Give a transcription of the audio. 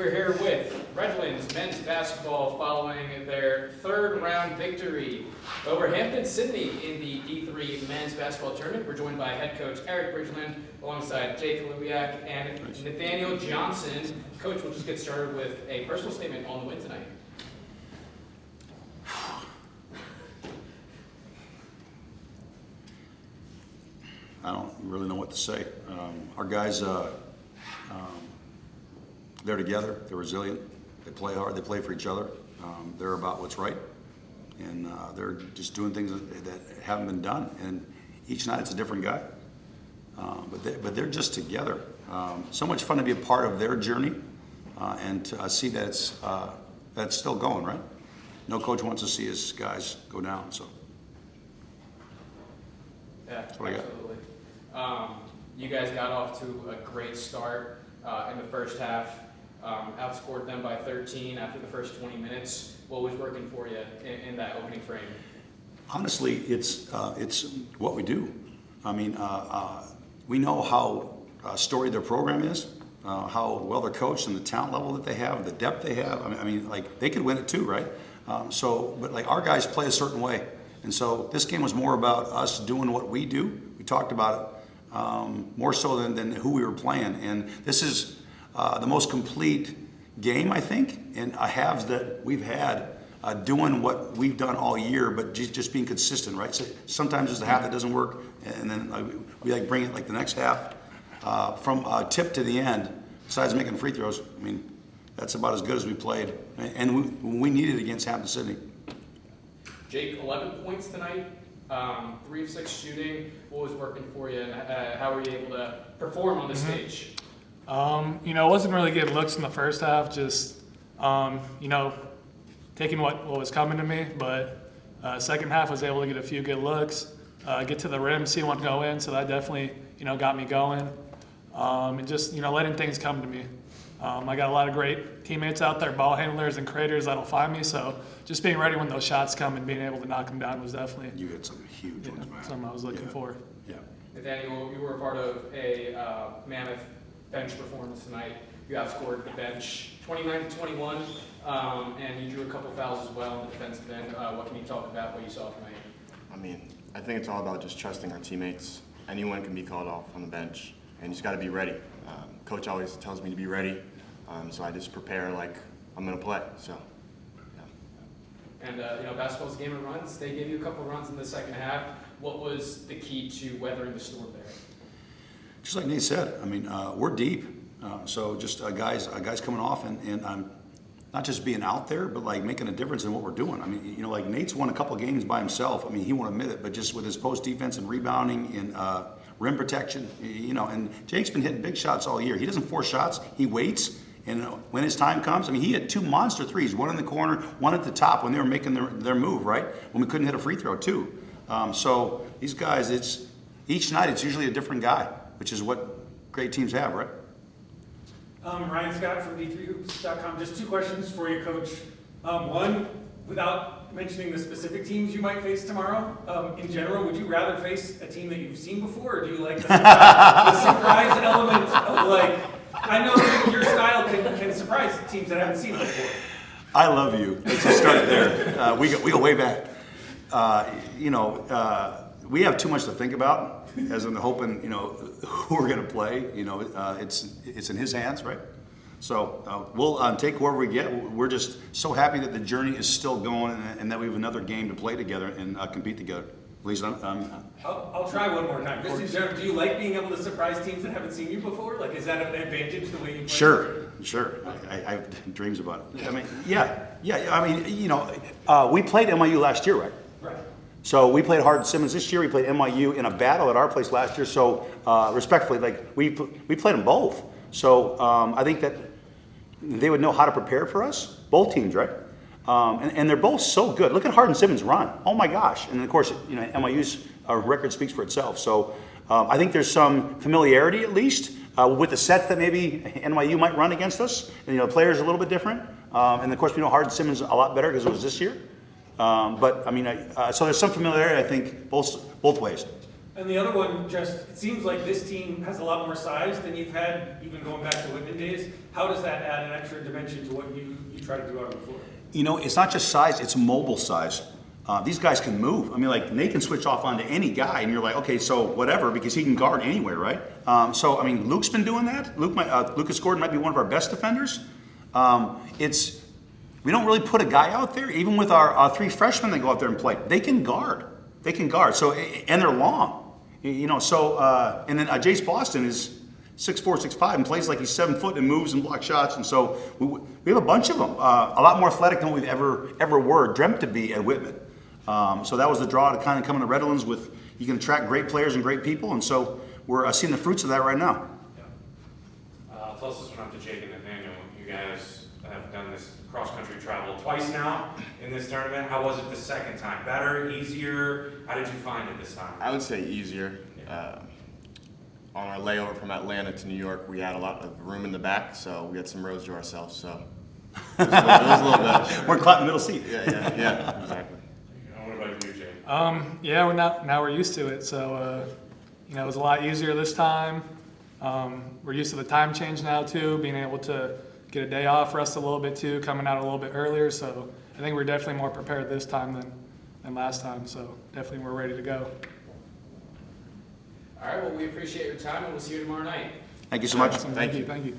We're here with Redlands men's basketball following their third round victory over Hampton Sydney in the D3 men's basketball tournament. We're joined by head coach Eric Bridgeland alongside Jake Lubiak and Nathaniel Johnson. Coach, we'll just get started with a personal statement on the win tonight. I don't really know what to say. Our guys, they're together, they're resilient, they play hard, they play for each other. They're about what's right, and they're just doing things that haven't been done. And each night it's a different guy, but they're just together. So much fun to be a part of their journey and to see that it's still going, right? No coach wants to see his guys go down, so. Yeah, absolutely. You guys got off to a great start in the first half, outscored them by 13 after the first 20 minutes. What was working for you in that opening frame? Honestly, it's what we do. I mean, we know how storied their program is, how well they're coached, and the talent level that they have, the depth they have. I mean, like they could win it too, right? But like our guys play a certain way, and so this game was more about us doing what we do. We talked about it more so than who we were playing, and this is the most complete game, I think, and halves that we've had doing what we've done all year, but just being consistent, right? So sometimes there's a half that doesn't work, and then we like bring it like the next half from tip to the end. Besides making free throws, I mean, that's about as good as we played, and we needed it against Hampton Sydney. Jake, 11 points tonight, 3 of 6 shooting. What was working for you, and how were you able to perform on the stage? It wasn't really getting looks in the first half, just, taking what was coming to me. But second half, was able to get a few good looks, get to the rim, see one go in. So that definitely, got me going. And just, letting things come to me. I got a lot of great teammates out there, ball handlers and creators that'll find me. So just being ready when those shots come and being able to knock them down was definitely You had some huge ones, man. something I was looking for. Yeah. Nathaniel, you were a part of a mammoth bench performance tonight. You outscored the bench 29-21, and you drew a couple fouls as well in the defensive end. What can you talk about what you saw tonight? I mean, I think it's all about just trusting our teammates. Anyone can be called off on the bench, and you just got to be ready. Coach always tells me to be ready, so I just prepare like I'm going to play. So, yeah. And basketball's a game of runs. They gave you a couple runs in the second half. What was the key to weathering the storm there? Just like Nate said, I mean, we're deep. So just guys coming off and not just being out there, but like making a difference in what we're doing. I mean, like Nate's won a couple games by himself. I mean, he won't admit it, but just with his post defense and rebounding and rim protection, and Jake's been hitting big shots all year. He doesn't force shots. He waits. And when his time comes, I mean, he had 2 monster threes, one in the corner, one at the top when they were making their move, right? When we couldn't hit a free throw, too. So these guys, each night it's usually a different guy, which is what great teams have, right? Ryan Scott from D3Hoops.com. Just 2 questions for you, Coach. One, without mentioning the specific teams you might face tomorrow, in general, would you rather face a team that you've seen before, or do you like the surprise element of, like, I know that your style can surprise teams that haven't seen it before. I love you. Let's just start there. We go way back. We have too much to think about, as in hoping, who we're going to play. It's in his hands, right? So we'll take whoever we get. We're just so happy that the journey is still going and that we have another game to play together and compete together. At least I'll try one more time. Just in general, do you like being able to surprise teams that haven't seen you before? Like, is that an advantage the way you play? Sure. I have dreams about it. I mean, yeah. I mean, we played NYU last year, right? Right. So we played Hardin-Simmons this year. We played NYU in a battle at our place last year. So respectfully, like we played them both. So I think that they would know how to prepare for us. Both teams, right? And they're both so good. Look at Hardin-Simmons' run. Oh my gosh! And of course, NYU's record speaks for itself. So I think there's some familiarity at least with the sets that maybe NYU might run against us. And players are a little bit different. And of course, we know Hardin-Simmons a lot better because it was this year. But I mean, so there's some familiarity, I think, both ways. And the other one, just, it seems like this team has a lot more size than you've had, even going back to Whitman days. How does that add an extra dimension to what you try to do out on the floor? You know, it's not just size, it's mobile size. These guys can move. I mean, like, Nate can switch off onto any guy, and you're like, okay, so whatever, because he can guard anywhere, right? So, I mean, Luke's been doing that. Lucas Gordon might be one of our best defenders. We don't really put a guy out there, even with our 3 freshmen that go out there and play. They can guard. They can guard. So, and they're long. You know, so, and then Jace Boston is 6'4", 6'5", and plays like he's 7 foot and moves and blocks shots. And so we have a bunch of them, a lot more athletic than we've ever dreamt to be at Whitman. So that was the draw to kind of come into Redlands with, you can attract great players and great people. And so we're seeing the fruits of that right now. Plus this one up to Jake and Nathaniel. You guys have done this cross-country travel twice now in this tournament. How was it the second time? Better, easier? How did you find it this time? I would say easier. On our layover from Atlanta to New York, we had a lot of room in the back, so we had some rows to ourselves. So it was a little better. We're caught in the middle seat. Yeah, exactly. What about you, Jake? Yeah, now we're used to it. So, you know, it was a lot easier this time. We're used to the time change now too, being able to get a day off, rest a little bit too, coming out a little bit earlier. So I think we're definitely more prepared this time than last time. So definitely we're ready to go. All right, well, we appreciate your time, and we'll see you tomorrow night. Thank you so much. Awesome. Thank you.